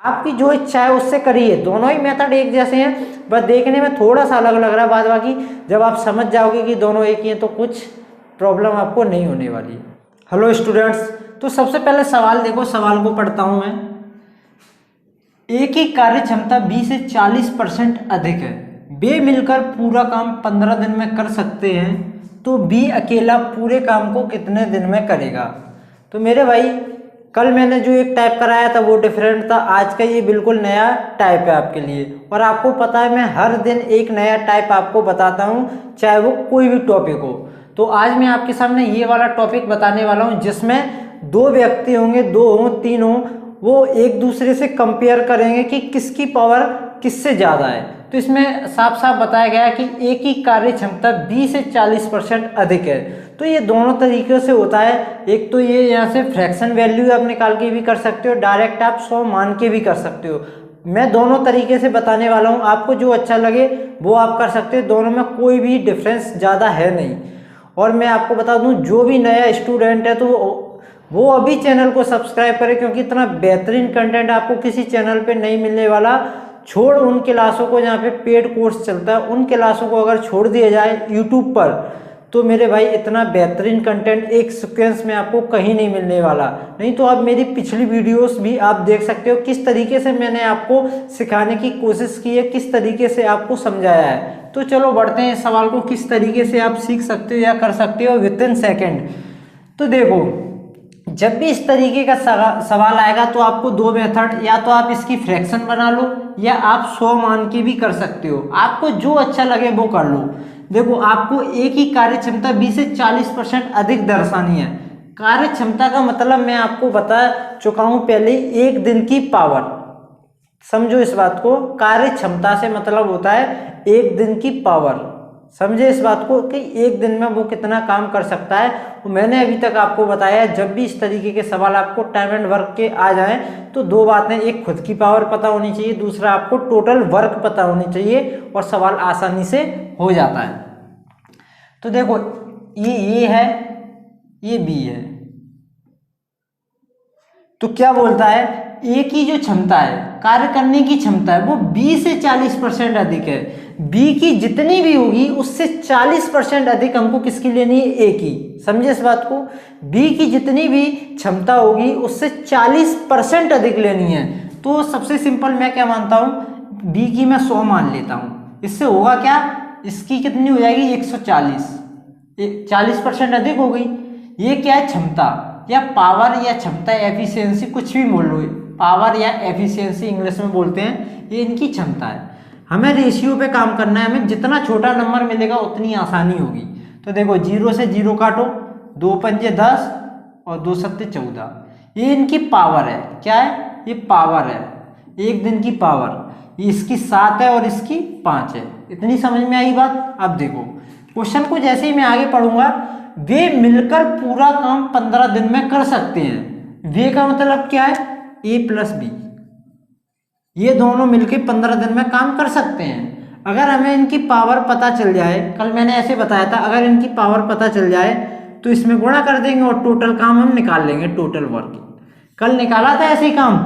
आपकी जो इच्छा है उससे करिए। दोनों ही मेथड एक जैसे हैं, बस देखने में थोड़ा सा अलग लग रहा है, बाद बाकी जब आप समझ जाओगे कि दोनों एक ही हैं तो कुछ प्रॉब्लम आपको नहीं होने वाली। हेलो स्टूडेंट्स, तो सबसे पहले सवाल देखो, सवाल को पढ़ता हूं मैं। ए की कार्य क्षमता बी से 40% अधिक है, वे मिलकर पूरा काम 15 दिन में कर सकते हैं, तो बी अकेला पूरे काम को कितने दिन में करेगा। तो मेरे भाई, कल मैंने जो एक टाइप कराया था वो डिफरेंट था, आज का ये बिल्कुल नया टाइप है आपके लिए। और आपको पता है मैं हर दिन एक नया टाइप आपको बताता हूँ, चाहे वो कोई भी टॉपिक हो। तो आज मैं आपके सामने ये वाला टॉपिक बताने वाला हूँ जिसमें दो व्यक्ति होंगे, दो हों तीन हों, वो एक दूसरे से कंपेयर करेंगे कि किसकी पावर किससे ज़्यादा है। तो इसमें साफ साफ बताया गया है कि ए की कार्य क्षमता बी से 40% अधिक है। तो ये दोनों तरीके से होता है। एक तो ये यहाँ से फ्रैक्शन वैल्यू आप निकाल के भी कर सकते हो, डायरेक्ट आप 100 मान के भी कर सकते हो। मैं दोनों तरीके से बताने वाला हूँ, आपको जो अच्छा लगे वो आप कर सकते हो, दोनों में कोई भी डिफरेंस ज़्यादा है नहीं। और मैं आपको बता दूँ, जो भी नया स्टूडेंट है तो वो अभी चैनल को सब्सक्राइब करें, क्योंकि इतना बेहतरीन कंटेंट आपको किसी चैनल पे नहीं मिलने वाला। छोड़ उन क्लासों को जहाँ पे पेड कोर्स चलता है, उन क्लासों को अगर छोड़ दिया जाए यूट्यूब पर, तो मेरे भाई इतना बेहतरीन कंटेंट एक सीक्वेंस में आपको कहीं नहीं मिलने वाला। नहीं तो आप मेरी पिछली वीडियोस भी आप देख सकते हो, किस तरीके से मैंने आपको सिखाने की कोशिश की है, किस तरीके से आपको समझाया है। तो चलो बढ़ते हैं इस सवाल को, किस तरीके से आप सीख सकते हो या कर सकते हो विद इन सेकेंड। तो देखो, जब भी इस तरीके का सवाल आएगा तो आपको दो मेथड, या तो आप इसकी फ्रैक्शन बना लो या आप 100 मान के भी कर सकते हो, आपको जो अच्छा लगे वो कर लो। देखो, आपको ए की कार्य क्षमता बी से 40% अधिक दर्शानी है। कार्य क्षमता का मतलब मैं आपको बता चुका हूं पहले, एक दिन की पावर। समझो इस बात को, कार्य क्षमता से मतलब होता है एक दिन की पावर। समझे इस बात को कि एक दिन में वो कितना काम कर सकता है। तो मैंने अभी तक आपको बताया, जब भी इस तरीके के सवाल आपको टाइम एंड वर्क के आ जाएं तो दो बातें, एक खुद की पावर पता होनी चाहिए, दूसरा आपको टोटल वर्क पता होनी चाहिए, और सवाल आसानी से हो जाता है। तो देखो, ये ए है, ये बी है। तो क्या बोलता है, ए की जो क्षमता है, कार्य करने की क्षमता है, वो बी से 40% अधिक है। बी की जितनी भी होगी उससे 40% अधिक हमको किसकी लेनी है, ए की। समझे इस बात को, बी की जितनी भी क्षमता होगी उससे 40% अधिक लेनी है। तो सबसे सिंपल मैं क्या मानता हूं, बी की मैं 100 मान लेता हूं। इससे होगा क्या, इसकी कितनी हो जाएगी 140, 40% अधिक हो गई। ये क्या है, क्षमता या पावर या क्षमता, एफिशिएंसी, कुछ भी बोल लो, पावर या एफिशिएंसी इंग्लिश में बोलते हैं, ये इनकी क्षमता है। हमें रेशियो पे काम करना है, हमें जितना छोटा नंबर मिलेगा उतनी आसानी होगी। तो देखो, 0 से 0 काटो, 2 पंजे 10 और 2 सत्ते 14, ये इनकी पावर है। क्या है, ये पावर है, एक दिन की पावर। ये इसकी 7 है और इसकी 5 है। इतनी समझ में आई बात। अब देखो, क्वेश्चन को जैसे ही मैं आगे पढ़ूंगा, वे मिलकर पूरा काम 15 दिन में कर सकते हैं। वे का मतलब क्या है, ए प्लस बी, ये दोनों मिलकर 15 दिन में काम कर सकते हैं। अगर हमें इनकी पावर पता चल जाए, कल मैंने ऐसे बताया था, अगर इनकी पावर पता चल जाए तो इसमें गुणा कर देंगे और टोटल काम हम निकाल लेंगे, टोटल वर्क। कल निकाला था ऐसे ही काम,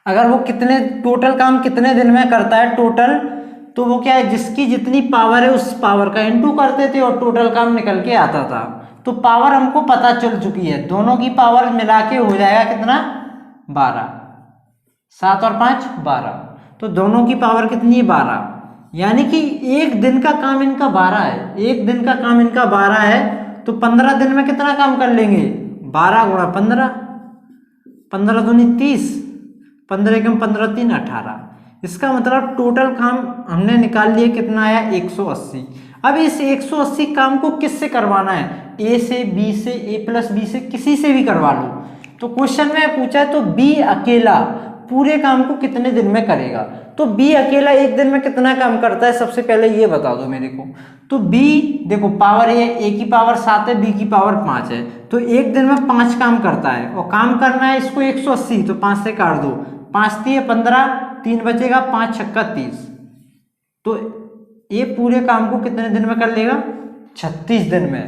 अगर वो कितने टोटल काम कितने दिन में करता है टोटल, तो वो क्या है, जिसकी जितनी पावर है उस पावर का इनटू करते थे और टोटल काम निकल के आता था। तो पावर हमको पता चल चुकी है, दोनों की पावर मिला के हो जाएगा कितना, 12, 7 और 5 12। तो दोनों की पावर कितनी है, 12। यानी कि एक दिन का काम इनका 12 है, एक दिन का काम इनका 12 है। तो 15 दिन में कितना काम कर लेंगे, 12 गुणा 15, 15 दूनी 30, 15 एकम 15 3 18। इसका मतलब टोटल काम हमने निकाल लिया, कितना आया, 180। अब इस 180 काम को किससे करवाना है, ए से, बी से, ए प्लस बी से, किसी से भी करवा लो। तो क्वेश्चन में पूछा है, तो बी अकेला पूरे काम को कितने दिन में करेगा। तो बी अकेला एक दिन में कितना काम करता है, सबसे पहले ये बता दो मेरे को। तो बी देखो, पावर है, ए की पावर 7 है, बी की पावर 5 है, तो एक दिन में 5 काम करता है। और काम करना है इसको 180, तो 5 से काट दो, 5 3 15, 3 बचेगा, 5 छक्का 30। तो ये पूरे काम को कितने दिन में कर लेगा, 36 दिन में।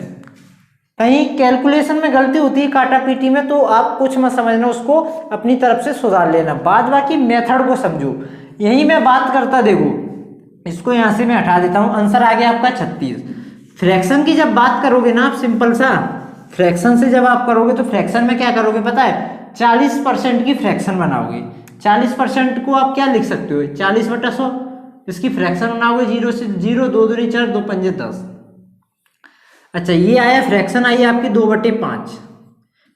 कहीं कैलकुलेशन में गलती होती है काटा पीटी में, तो आप कुछ मत समझना, उसको अपनी तरफ से सुधार लेना। बाद बाकी मेथड को समझो। यही मैं बात करता, देखो इसको यहाँ से मैं हटा देता हूँ। आंसर आ गया आपका 36। फ्रैक्शन की जब बात करोगे ना आप, सिंपल सा फ्रैक्शन से जब आप करोगे तो फ्रैक्शन में क्या करोगे पता है, 40% की फ्रैक्शन बनाओगे। 40% को आप क्या लिख सकते हो, 40/100 इसकी फ्रैक्शन बनाओगे। 0 से 0, 2 दूनी 4, 2 पंजे 10। अच्छा ये आया फ्रैक्शन, आई आपकी 2/5।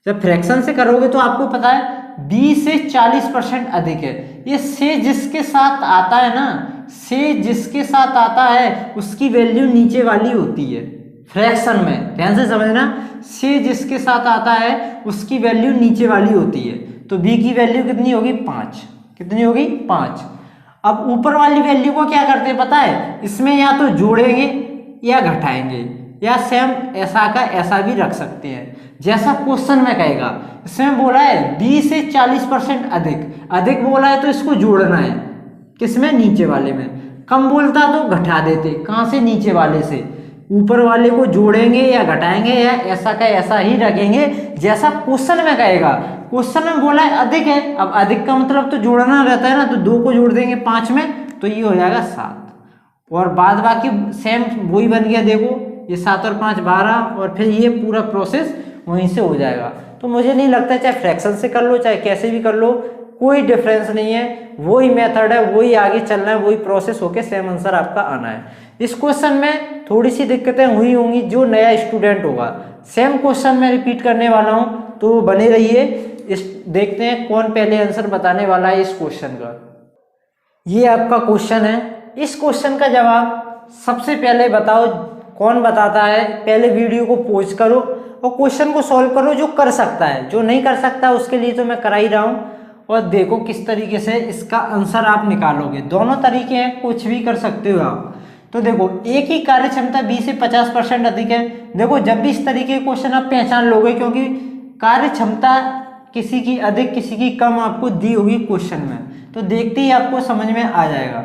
जब फ्रैक्शन से करोगे तो आपको पता है 20 से 40% अधिक है। ये से जिसके साथ आता है ना, से जिसके साथ आता है उसकी वैल्यू नीचे वाली होती है फ्रैक्शन में, ध्यान से समझना। से जिसके साथ आता है उसकी वैल्यू नीचे वाली होती है। तो बी की वैल्यू कितनी होगी, 5। कितनी होगी, 5। अब ऊपर वाली वैल्यू को क्या करते हैं पता है, इसमें या तो जोड़ेंगे या घटाएंगे, या सेम ऐसा का ऐसा भी रख सकते हैं, जैसा क्वेश्चन में कहेगा। इसमें बोला है 20 से 40% अधिक, अधिक बोला है तो इसको जोड़ना है, किसमें, नीचे वाले में। कम बोलता तो घटा देते, कहाँ से, नीचे वाले से। ऊपर वाले को जोड़ेंगे या घटाएंगे या ऐसा का ऐसा ही रखेंगे जैसा क्वेश्चन में कहेगा। क्वेश्चन में बोला है अधिक है, अब अधिक का मतलब तो जोड़ना रहता है ना, तो 2 को जोड़ देंगे 5 में, तो ये हो जाएगा 7। और बाद बाकी सेम वही बन गया, देखो ये 7 और 5 12, और फिर ये पूरा प्रोसेस वहीं से हो जाएगा। तो मुझे नहीं लगता चाहे फ्रैक्शन से कर लो चाहे कैसे भी कर लो, कोई डिफरेंस नहीं है, वही मेथड है, वही आगे चलना है, वही प्रोसेस होके सेम आंसर आपका आना है। इस क्वेश्चन में थोड़ी सी दिक्कतें हुई होंगी, जो नया स्टूडेंट होगा सेम क्वेश्चन में रिपीट करने वाला हूँ, तो बने रहिए। इस देखते हैं कौन पहले आंसर बताने वाला है इस क्वेश्चन का। ये आपका क्वेश्चन है, इस क्वेश्चन का जवाब सबसे पहले बताओ कौन बताता है। पहले वीडियो को पॉज करो और क्वेश्चन को सॉल्व करो, जो कर सकता है। जो नहीं कर सकता उसके लिए तो मैं करा ही रहा हूँ। और देखो किस तरीके से इसका आंसर आप निकालोगे। दोनों तरीके हैं, कुछ भी कर सकते हो आप। तो देखो एक ही कार्य क्षमता 20 से 50% अधिक है। देखो जब भी इस तरीके के क्वेश्चन आप पहचान लोगे, क्योंकि कार्य क्षमता किसी की अधिक किसी की कम आपको दी होगी क्वेश्चन में, तो देखते ही आपको समझ में आ जाएगा।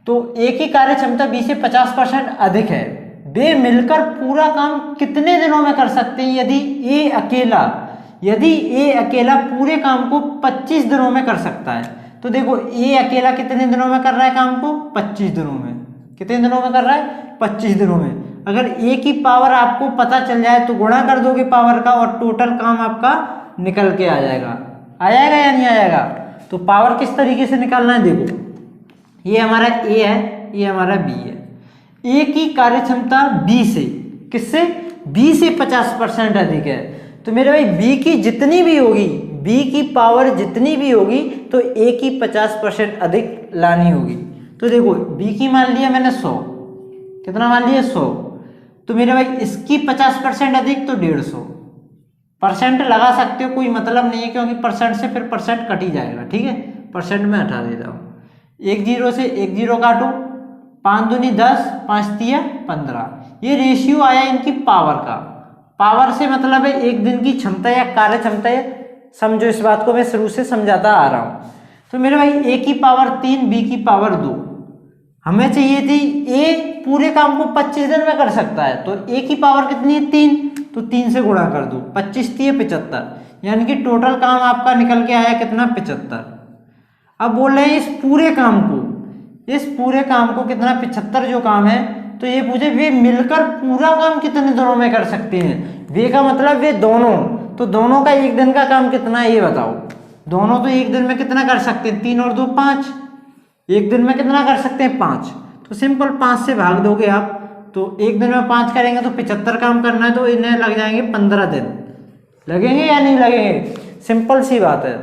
तो एक ही कार्य क्षमता 20 से 50% अधिक है, वे मिलकर पूरा काम कितने दिनों में कर सकते हैं। यदि ए अकेला पूरे काम को 25 दिनों में कर सकता है, तो देखो ए अकेला कितने दिनों में कर रहा है काम को, 25 दिनों में। कितने दिनों में कर रहा है, 25 दिनों में। अगर ए की पावर आपको पता चल जाए तो गुणा कर दोगे पावर का, और टोटल काम आपका निकल के आ जाएगा। आ जाएगा या नहीं आएगा। तो पावर किस तरीके से निकालना है, देखो ये हमारा ए है, ये हमारा बी है। ए की कार्य क्षमता बी से, किससे, बी से 50% अधिक है। तो मेरे भाई बी की जितनी भी होगी, बी की पावर जितनी भी होगी, तो ए की 50% अधिक लानी होगी। तो देखो बी की मान लिया मैंने 100, कितना मान लिया 100, तो मेरे भाई इसकी 50% अधिक तो 150। परसेंट लगा सकते हो, कोई मतलब नहीं है, क्योंकि परसेंट से फिर परसेंट कट ही जाएगा। ठीक है, परसेंट में हटा देता हूँ। 1 0 से 1 0 काटो, 5 दूनी 10, 5 तिया 15। ये रेशियो आया इनकी पावर का। पावर से मतलब है एक दिन की क्षमता या कार्य क्षमता है। समझो इस बात को, मैं शुरू से समझाता आ रहा हूँ। तो मेरे भाई ए की पावर 3, बी की पावर 2। हमें चाहिए थी ए पूरे काम को 25 दिन में कर सकता है, तो ए की पावर कितनी है, 3, तो 3 से गुणा कर दो, 25 3 75, यानी कि टोटल काम आपका निकल के आया कितना, 75। अब बोल रहे हैं इस पूरे काम को कितना, 75 जो काम है। तो ये पूछे वे मिलकर पूरा काम कितने दिनों में कर सकते हैं। वे का मतलब वे दोनों, तो दोनों का एक दिन का काम कितना है ये बताओ। दोनों तो एक दिन में कितना कर सकते हैं, 3 और 2 5, एक दिन में कितना कर सकते हैं, 5। तो सिंपल 5 से भाग दोगे आप, तो एक दिन में 5 करेंगे तो 75 काम करना है, तो इन्हें लग जाएंगे 15 दिन। लगेंगे या नहीं लगेंगे, सिंपल सी बात है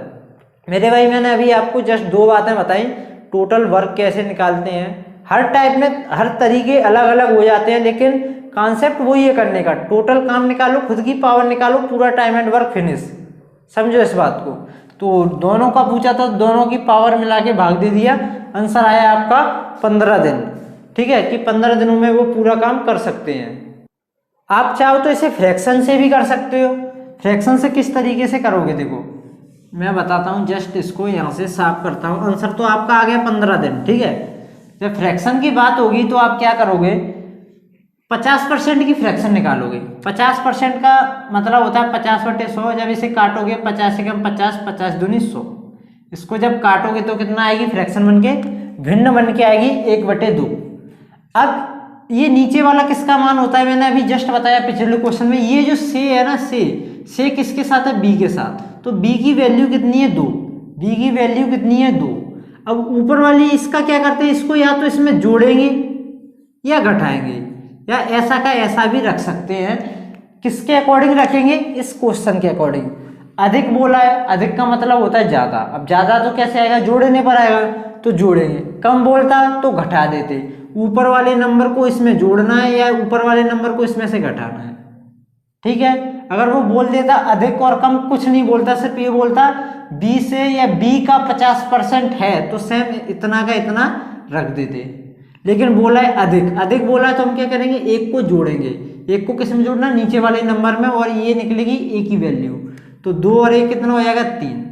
मेरे भाई। मैंने अभी आपको जस्ट 2 बातें बताई, टोटल वर्क कैसे निकालते हैं। हर टाइप में हर तरीके अलग अलग हो जाते हैं, लेकिन कॉन्सेप्ट वही है करने का। टोटल काम निकालो, खुद की पावर निकालो, पूरा टाइम एंड वर्क फिनिश। समझो इस बात को। तो दोनों का पूछा था, दोनों की पावर मिला के भाग दे दिया, आंसर आया आपका 15 दिन। ठीक है, कि 15 दिनों में वो पूरा काम कर सकते हैं। आप चाहो तो इसे फ्रैक्शन से भी कर सकते हो। फ्रैक्शन से किस तरीके से करोगे, देखो मैं बताता हूँ। जस्ट इसको यहाँ से साफ करता हूँ। आंसर तो आपका आ गया 15 दिन। ठीक है, जब फ्रैक्शन की बात होगी तो आप क्या करोगे, 50% की फ्रैक्शन निकालोगे। 50% का मतलब होता है 50/100। जब इसे काटोगे 50 एकम 50, 50 दूनी 100। इसको जब काटोगे तो कितना आएगी फ्रैक्शन बन के, भिन्न बन के आएगी 1/2। अब ये नीचे वाला किसका मान होता है, मैंने अभी जस्ट बताया पिछले क्वेश्चन में। ये जो से है ना, से किसके साथ है, बी के साथ। तो बी की वैल्यू कितनी है 2, बी की वैल्यू कितनी है 2। अब ऊपर वाली इसका क्या करते हैं, इसको या तो इसमें जोड़ेंगे या घटाएंगे, या ऐसा का ऐसा भी रख सकते हैं। किसके अकॉर्डिंग रखेंगे, इस क्वेश्चन के अकॉर्डिंग। अधिक बोला है, अधिक का मतलब होता है ज्यादा। अब ज्यादा तो कैसे आएगा, जोड़ने पर आएगा, तो जोड़ेंगे। कम बोलता तो घटा देते। ऊपर वाले नंबर को इसमें जोड़ना है या ऊपर वाले नंबर को इसमें से घटाना है, ठीक है। अगर वो बोल देता अधिक और कम, कुछ नहीं बोलता, सिर्फ ये बोलता बी से या बी का 50% है, तो सेम इतना का इतना रख देते। लेकिन बोला है अधिक, अधिक बोला है तो हम क्या करेंगे, एक को जोड़ेंगे। एक को किस में जोड़ना, नीचे वाले नंबर में, और ये निकलेगी ए की वैल्यू। तो 2 और 1 कितना हो जाएगा 3।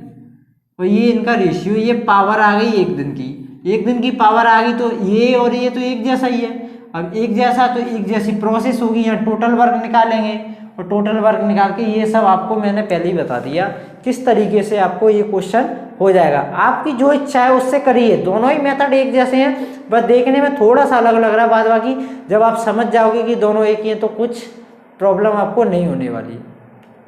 और ये इनका रेशियो, ये पावर आ गई एक दिन की, एक दिन की पावर आ गई। तो ये और ये तो एक जैसा ही है। अब एक जैसा तो एक जैसी प्रोसेस होगी। यहाँ टोटल वर्क निकालेंगे, और टोटल वर्क निकाल के ये सब आपको मैंने पहले ही बता दिया किस तरीके से आपको ये क्वेश्चन हो जाएगा। आपकी जो इच्छा है उससे करिए, दोनों ही मेथड एक जैसे हैं, बस देखने में थोड़ा सा अलग लग रहा है। बाद बाकी जब आप समझ जाओगे कि दोनों एक ही हैं तो कुछ प्रॉब्लम आपको नहीं होने वाली।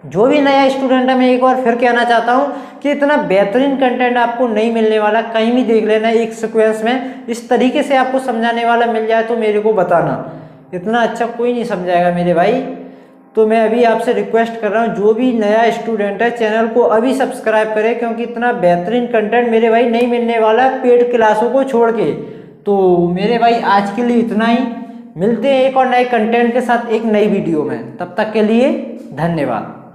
जो भी नया स्टूडेंट है, मैं एक बार फिर कहना चाहता हूँ कि इतना बेहतरीन कंटेंट आपको नहीं मिलने वाला, कहीं भी देख लेना एक सीक्वेंस में इस तरीके से आपको समझाने वाला मिल जाए तो मेरे को बताना। इतना अच्छा कोई नहीं समझाएगा मेरे भाई। तो मैं अभी आपसे रिक्वेस्ट कर रहा हूँ, जो भी नया स्टूडेंट है चैनल को अभी सब्सक्राइब करें, क्योंकि इतना बेहतरीन कंटेंट मेरे भाई नहीं मिलने वाला पेड क्लासों को छोड़ के। तो मेरे भाई आज के लिए इतना ही, मिलते हैं एक और नए कंटेंट के साथ एक नई वीडियो में। तब तक के लिए धन्यवाद।